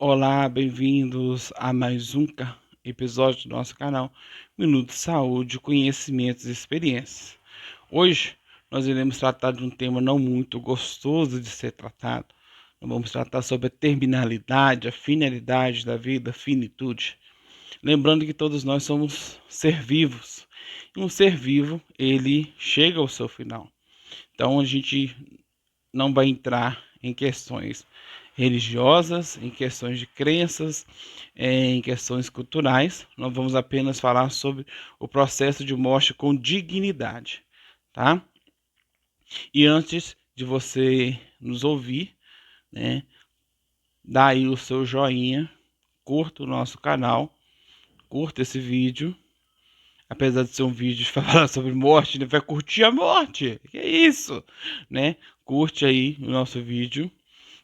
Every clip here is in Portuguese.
Olá, bem-vindos a mais um episódio do nosso canal Minuto de Saúde, Conhecimentos e Experiências. Hoje nós iremos tratar de um tema não muito gostoso de ser tratado. Nós vamos tratar sobre a terminalidade, a finalidade da vida, a finitude. Lembrando que todos nós somos ser vivos. E um ser vivo, ele chega ao seu final. Então a gente não vai entrar em questões religiosas, em questões de crenças, em questões culturais. Nós vamos apenas falar sobre o processo de morte com dignidade, tá? E antes de você nos ouvir, né, dá aí o seu joinha, curta o nosso canal, curta esse vídeo. Apesar de ser um vídeo de falar sobre morte, né, vai curtir a morte. Que é isso, né? Curte aí o nosso vídeo.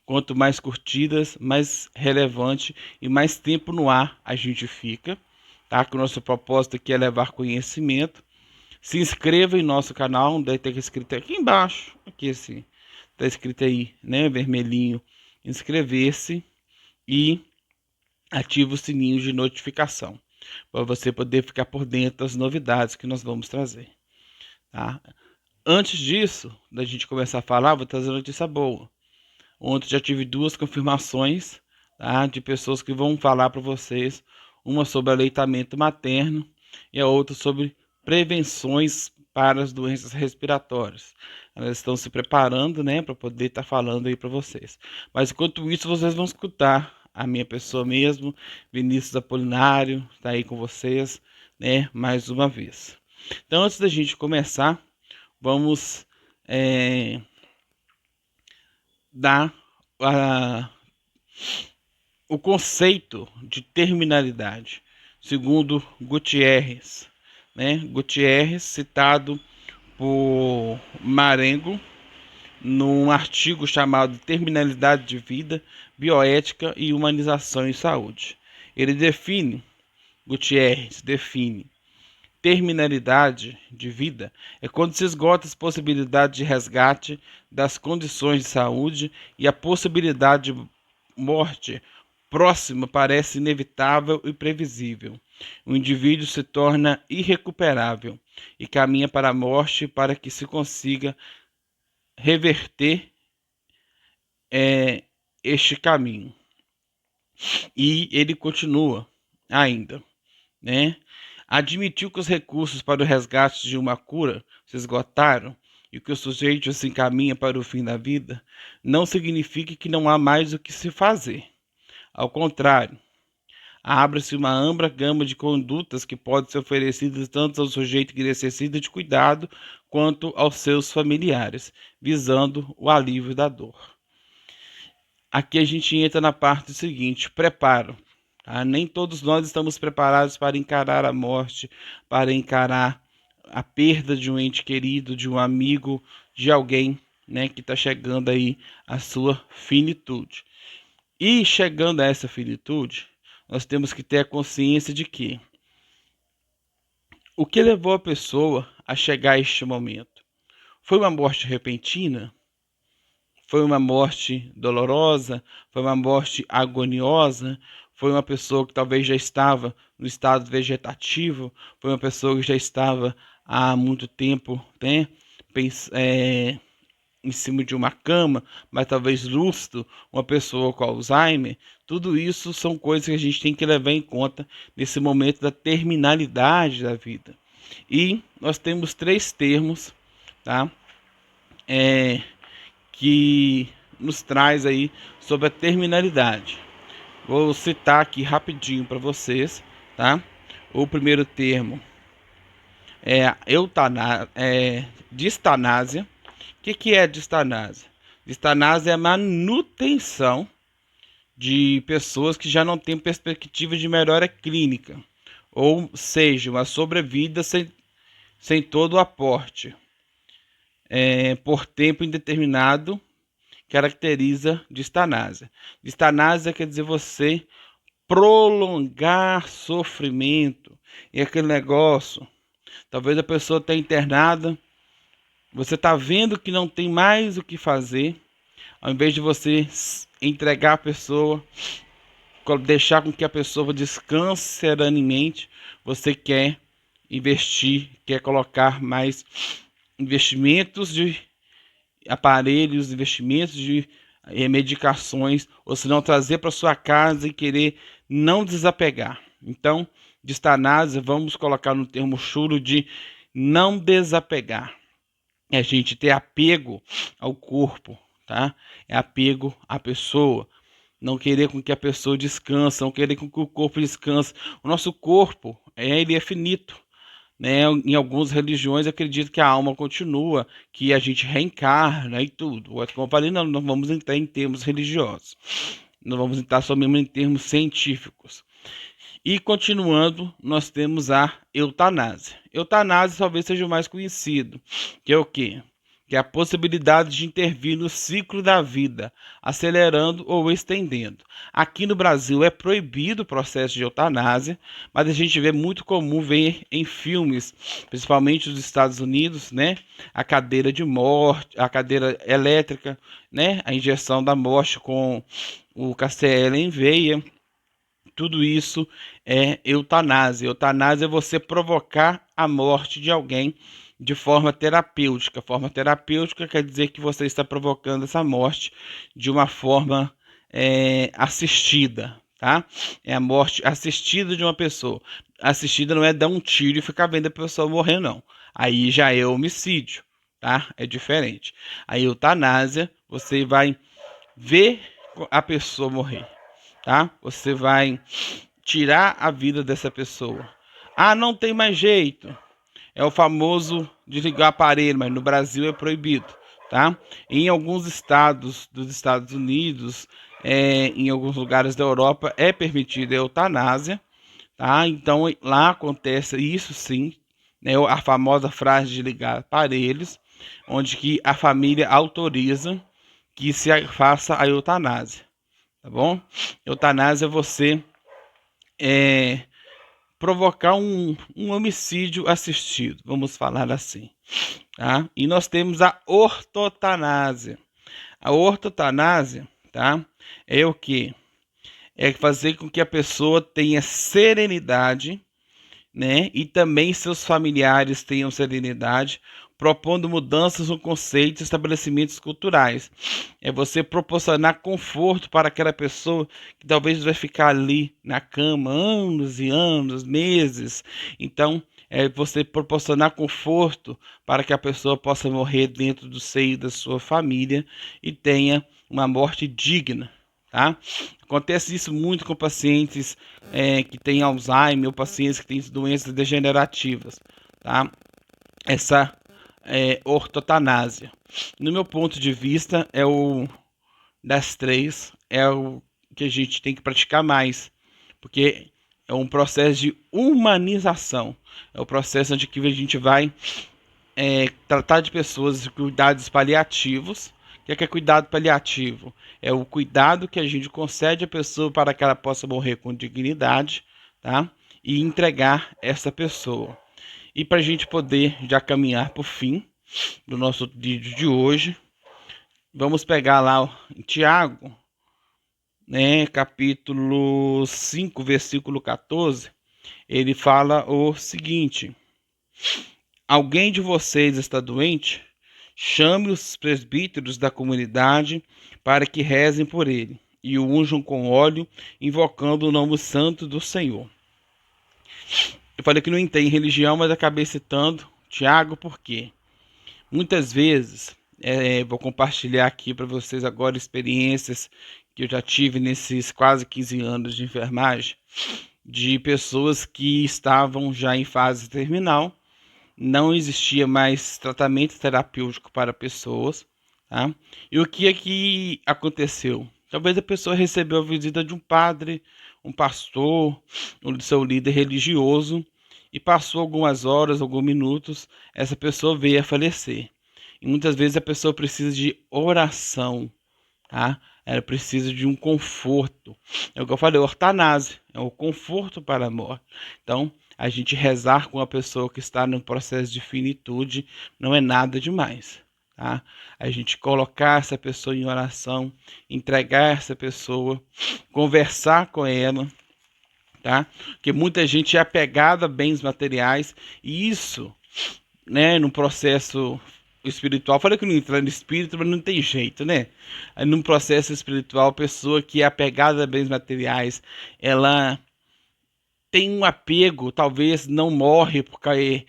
Quanto mais curtidas, mais relevante e mais tempo no ar a gente fica, tá? Que o nosso propósito aqui é levar conhecimento. Se inscreva em nosso canal, deve ter escrito aqui embaixo, aqui assim, tá escrito aí, né, vermelhinho, inscrever-se e ative o sininho de notificação, para você poder ficar por dentro das novidades que nós vamos trazer, tá? Antes disso, da gente começar a falar, vou trazer notícia boa. Ontem já tive duas confirmações, tá, de pessoas que vão falar para vocês, uma sobre aleitamento materno e a outra sobre prevenções para as doenças respiratórias. Elas estão se preparando, né, para poder estar falando aí para vocês. Mas enquanto isso, vocês vão escutar a minha pessoa mesmo, Vinícius Apolinário, está aí com vocês, né, mais uma vez. Então, antes da gente começar, vamos dar o conceito de terminalidade, segundo Gutierrez, né? Gutierrez, citado por Marengo, num artigo chamado Terminalidade de Vida, Bioética e Humanização em Saúde. Gutierrez define terminalidade de vida é quando se esgota as possibilidades de resgate das condições de saúde e a possibilidade de morte próxima parece inevitável e previsível. O indivíduo se torna irrecuperável e caminha para a morte para que se consiga reverter este caminho. E ele continua ainda, né? Admitiu que os recursos para o resgate de uma cura se esgotaram e que o sujeito se encaminha para o fim da vida, não significa que não há mais o que se fazer. Ao contrário, abre-se uma ampla gama de condutas que podem ser oferecidas tanto ao sujeito que necessita de cuidado quanto aos seus familiares, visando o alívio da dor. Aqui a gente entra na parte seguinte: preparo. Nem todos nós estamos preparados para encarar a morte, para encarar a perda de um ente querido, de um amigo, de alguém, né, que está chegando aí à sua finitude. E chegando a essa finitude, nós temos que ter a consciência de que o que levou a pessoa a chegar a este momento? Foi uma morte repentina? Foi uma morte dolorosa? Foi uma morte agoniosa? Foi uma pessoa que talvez já estava no estado vegetativo? Foi uma pessoa que já estava há muito tempo, né, em cima de uma cama, mas talvez lúcido, uma pessoa com Alzheimer? Tudo isso são coisas que a gente tem que levar em conta nesse momento da terminalidade da vida. E nós temos três termos, tá? Que nos traz aí sobre a terminalidade. Vou citar aqui rapidinho para vocês, tá? O primeiro termo é distanásia. O que é distanásia? Distanásia é a manutenção de pessoas que já não têm perspectiva de melhora clínica, ou seja, uma sobrevida sem todo o aporte, por tempo indeterminado, caracteriza distanásia. Distanásia quer dizer você prolongar sofrimento. E aquele negócio, talvez a pessoa está internada, você está vendo que não tem mais o que fazer, ao invés de você entregar a pessoa deixar com que a pessoa descanse serenamente, você quer investir, quer colocar mais investimentos de aparelhos, investimentos de medicações, ou se não trazer para sua casa e querer não desapegar. Então, de eutanásia, vamos colocar no termo chulo de não desapegar. É a gente ter apego ao corpo, tá? É apego à pessoa. Não querer com que a pessoa descanse, não querer com que o corpo descanse. O nosso corpo, ele é finito, né? Em algumas religiões acredito que a alma continua, que a gente reencarna e tudo. Como eu falei, não vamos entrar em termos religiosos. Não vamos entrar somente em termos científicos. E continuando, nós temos a eutanásia. Eutanásia talvez seja o mais conhecido, que é o quê? Que é a possibilidade de intervir no ciclo da vida, acelerando ou estendendo. Aqui no Brasil é proibido o processo de eutanásia, mas a gente vê muito comum ver em filmes, principalmente dos Estados Unidos, né, a cadeira de morte, a cadeira elétrica, né, a injeção da morte com o KCL em veia. Tudo isso é eutanásia. Eutanásia é você provocar a morte de alguém de forma terapêutica. Forma terapêutica quer dizer que você está provocando essa morte de uma forma assistida, tá? É a morte assistida de uma pessoa. Assistida não é dar um tiro e ficar vendo a pessoa morrer, não. Aí já é homicídio, tá? É diferente. A eutanásia, você vai ver a pessoa morrer, tá? Você vai tirar a vida dessa pessoa. Ah, não tem mais jeito. É o famoso desligar o aparelho, mas no Brasil é proibido, tá? Em alguns estados dos Estados Unidos, em alguns lugares da Europa é permitida a eutanásia, tá? Então lá acontece isso sim, né? A famosa frase de ligar aparelhos, onde que a família autoriza que se faça a eutanásia, tá bom? Eutanásia é você provocar um homicídio assistido, vamos falar assim, tá? E nós temos a ortotanásia. A ortotanásia, tá? É o que? É fazer com que a pessoa tenha serenidade, né? E também seus familiares tenham serenidade, propondo mudanças no conceito e estabelecimentos culturais. É você proporcionar conforto para aquela pessoa que talvez vai ficar ali na cama anos e anos, meses. Então, é você proporcionar conforto para que a pessoa possa morrer dentro do seio da sua família e tenha uma morte digna. Tá? Acontece isso muito com pacientes que têm Alzheimer ou pacientes que têm doenças degenerativas. Tá? Essa ortotanásia. No meu ponto de vista, é o das três, é o que a gente tem que praticar mais, porque é um processo de humanização. É o processo onde que a gente vai tratar de pessoas de cuidados paliativos. O que é cuidado paliativo? É o cuidado que a gente concede à pessoa para que ela possa morrer com dignidade, tá? E entregar essa pessoa. E para a gente poder já caminhar para o fim do nosso vídeo de hoje, vamos pegar lá em Tiago, né, capítulo 5, versículo 14. Ele fala o seguinte: alguém de vocês está doente? Chame os presbíteros da comunidade para que rezem por ele e o unjam com óleo, invocando o nome santo do Senhor. Eu falei que não tem religião, mas acabei citando Tiago porque muitas vezes, vou compartilhar aqui para vocês agora experiências que eu já tive nesses quase 15 anos de enfermagem, de pessoas que estavam já em fase terminal, não existia mais tratamento terapêutico para pessoas, tá? E o que é que aconteceu? Talvez a pessoa recebeu a visita de um padre, um pastor, um seu líder religioso, e passou algumas horas, alguns minutos, essa pessoa veio a falecer. E muitas vezes a pessoa precisa de oração, tá? Ela precisa de um conforto. É o que eu falei, ortanásia, é o conforto para a morte. Então, a gente rezar com a pessoa que está no processo de finitude não é nada demais. tá? A gente colocar essa pessoa em oração, entregar essa pessoa, conversar com ela, tá? Porque muita gente é apegada a bens materiais e isso, né, no processo espiritual, falei que não entra no espírito, mas não tem jeito, né? Aí, num processo espiritual, a pessoa que é apegada a bens materiais, ela tem um apego, talvez não morre porque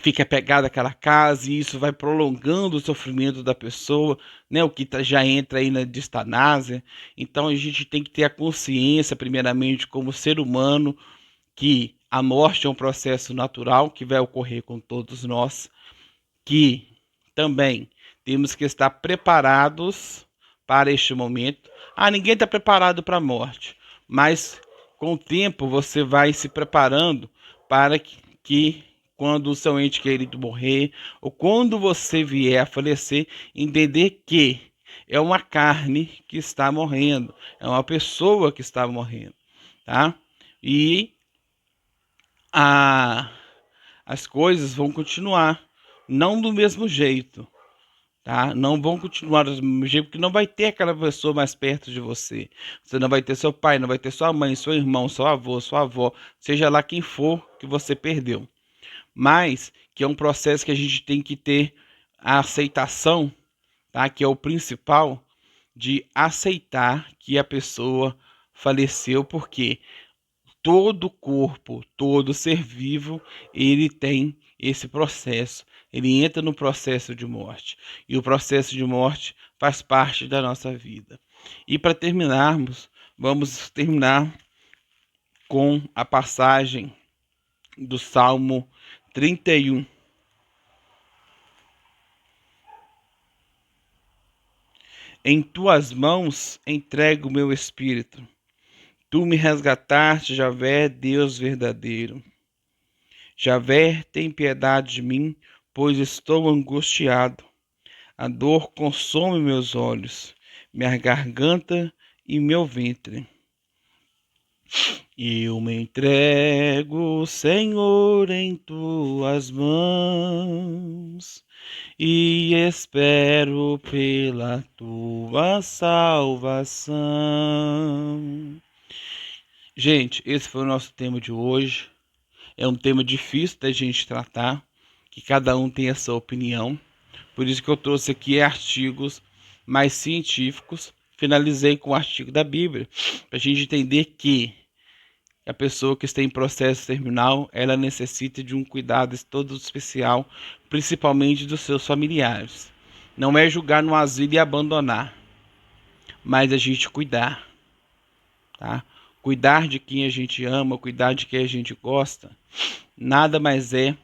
fica apegado àquela casa e isso vai prolongando o sofrimento da pessoa, né? O que já entra aí na distanásia. Então a gente tem que ter a consciência, primeiramente, como ser humano, que a morte é um processo natural que vai ocorrer com todos nós, que também temos que estar preparados para este momento. Ah, ninguém está preparado para a morte, mas com o tempo você vai se preparando para que quando o seu ente querido morrer, ou quando você vier a falecer, entender que é uma carne que está morrendo, é uma pessoa que está morrendo, tá? E a, as coisas vão continuar, não do mesmo jeito, tá? Não vão continuar do mesmo jeito, porque não vai ter aquela pessoa mais perto de você. Você não vai ter seu pai, não vai ter sua mãe, seu irmão, seu avô, sua avó, seja lá quem for que você perdeu. Mas que é um processo que a gente tem que ter a aceitação, tá? Que é o principal, de aceitar que a pessoa faleceu, porque todo corpo, todo ser vivo, ele tem esse processo. Ele entra no processo de morte. E o processo de morte faz parte da nossa vida. E para terminarmos, vamos terminar com a passagem do Salmo 31. Em tuas mãos entrego o meu espírito. Tu me resgataste, Javé, Deus verdadeiro. Javé, tem piedade de mim, pois estou angustiado. A dor consome meus olhos, minha garganta e meu ventre. Eu me entrego, Senhor, em tuas mãos e espero pela tua salvação. Gente, esse foi o nosso tema de hoje. É um tema difícil da gente tratar, que cada um tem a sua opinião. Por isso que eu trouxe aqui artigos mais científicos. Finalizei com o artigo da Bíblia, para a gente entender que a pessoa que está em processo terminal, ela necessita de um cuidado todo especial, principalmente dos seus familiares. Não é julgar no asilo e abandonar, mas a gente cuidar, tá? Cuidar de quem a gente ama, cuidar de quem a gente gosta, nada mais é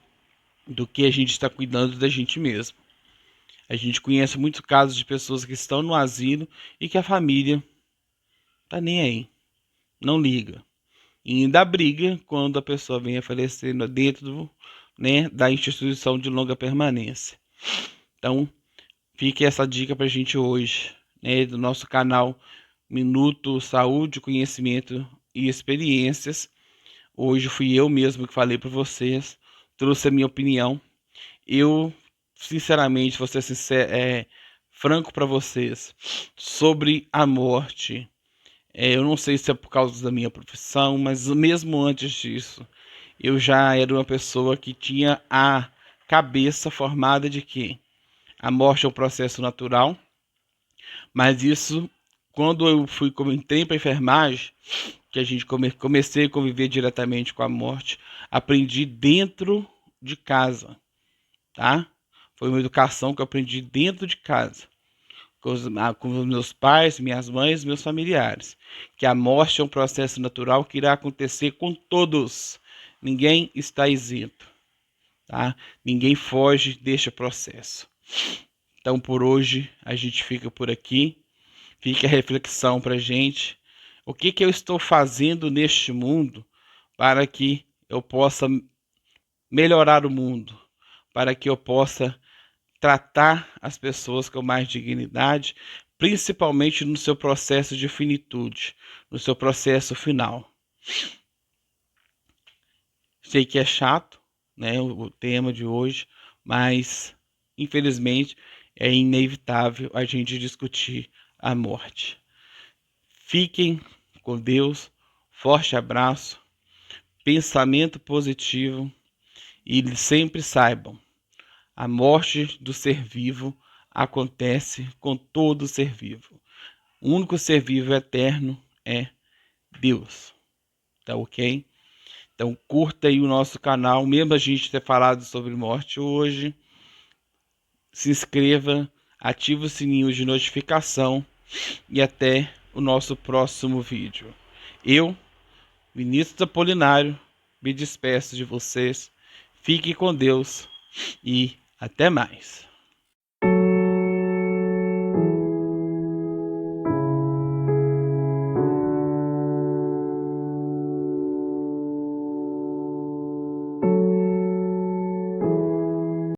do que a gente estar cuidando da gente mesmo. A gente conhece muitos casos de pessoas que estão no asilo e que a família tá nem aí, não liga. E ainda briga quando a pessoa vem a falecer dentro do, né, da instituição de longa permanência. Então, fique essa dica para a gente hoje, né, do nosso canal Minuto Saúde, Conhecimento e Experiências. Hoje fui eu mesmo que falei para vocês, trouxe a minha opinião. Eu, sinceramente, vou ser franco para vocês, sobre a morte. Eu não sei se é por causa da minha profissão, mas mesmo antes disso, eu já era uma pessoa que tinha a cabeça formada de que a morte é um processo natural, mas isso, quando eu entrei para a enfermagem, que a gente comecei a conviver diretamente com a morte, aprendi dentro de casa, tá? Foi uma educação que eu aprendi dentro de casa, com os meus pais, minhas mães, meus familiares. Que a morte é um processo natural que irá acontecer com todos. Ninguém está isento, tá? Ninguém foge deste processo. Então, por hoje, a gente fica por aqui. Fica a reflexão para a gente. O que eu estou fazendo neste mundo para que eu possa melhorar o mundo? Para que eu possa tratar as pessoas com mais dignidade, principalmente no seu processo de finitude, no seu processo final. Sei que é chato, né, o tema de hoje, mas infelizmente, é inevitável a gente discutir a morte. Fiquem com Deus, forte abraço, pensamento positivo e sempre saibam, a morte do ser vivo acontece com todo ser vivo. O único ser vivo eterno é Deus. Tá ok? Então curta aí o nosso canal, mesmo a gente ter falado sobre morte hoje. Se inscreva, ative o sininho de notificação e até o nosso próximo vídeo. Eu, Vinícius Apolinário, me despeço de vocês. Fique com Deus e até mais.